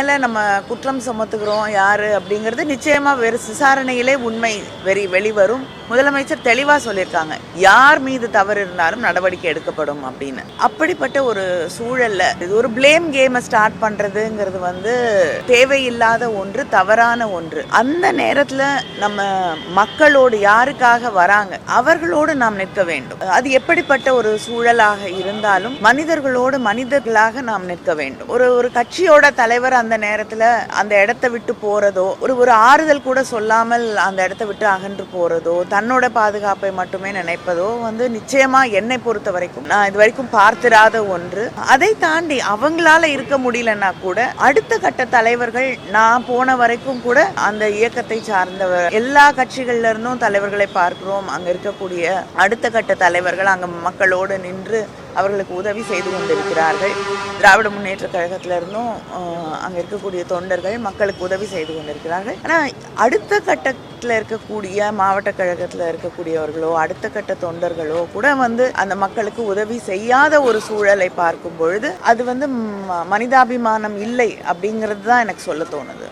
மேல நம்ம குற்றம் சுமத்துகிறோம் யாரு அப்படிங்கிறது நிச்சயமா வேறு விசாரணையிலே உண்மை வெளிவரும். முதலமைச்சர் தெளிவா சொல்லியிருக்காங்க, யார் மீது தவறு இருந்தாலும் நடவடிக்கை எடுக்கப்படும் அப்படின்னு. அப்படிப்பட்ட ஒரு சூழல்ல இது ஒரு பிளேம் கேமை ஸ்டார்ட் பண்றதுங்கிறது தேவையில்லாத ஒன்று, தவறான ஒன்று. அந்த நேரத்துல நம்ம மக்களோடு யாருக்காக வராங்க அவர்களோடு நாம் நிற்க வேண்டும். அது எப்படிப்பட்ட ஒரு சூழலாக இருந்தாலும் மனிதர்களோடு மனிதர்களாக நாம் நிற்க வேண்டும். ஒரு கட்சியோட தலைவர் அந்த நேரத்துல அந்த இடத்தை விட்டு போறதோ, ஒரு ஆறுதல் கூட சொல்லாமல் அந்த இடத்தை விட்டு அகன்று போறதோ, தன்னோட பாதுகாப்பை மட்டுமே நினைப்பதோ நிச்சயமா என்னை பொறுத்த வரைக்கும் நான் இது வரைக்கும் பார்த்திராத ஒன்று. அதை தாண்டி அவங்களால இருக்க முடியலன்னா கூட அடுத்த கட்ட தலைவர்கள், நான் போன வரைக்கும் கூட அந்த இயக்கத்தை சார்ந்தவர் எல்லா கட்சிகள்ல இருந்தும் தலைவர்களை பார்க்கிறோம். அங்க இருக்கக்கூடிய அடுத்த கட்ட தலைவர்கள் அங்க மக்களோடு நின்று அவர்களுக்கு உதவி செய்து கொண்டிருக்கிறார்கள். திராவிட முன்னேற்ற கழகத்தில இருந்தும் அங்கே இருக்கக்கூடிய தொண்டர்கள் மக்களுக்கு உதவி செய்து கொண்டிருக்கிறார்கள். ஆனால் அடுத்த கட்டத்தில் இருக்கக்கூடிய மாவட்ட கழகத்தில் இருக்கக்கூடியவர்களோ அடுத்த கட்ட தொண்டர்களோ கூட அந்த மக்களுக்கு உதவி செய்யாத ஒரு சூழலை பார்க்கும் பொழுது அது மனிதாபிமானம் இல்லை அப்படிங்கிறது தான் எனக்கு சொல்ல தோணுது.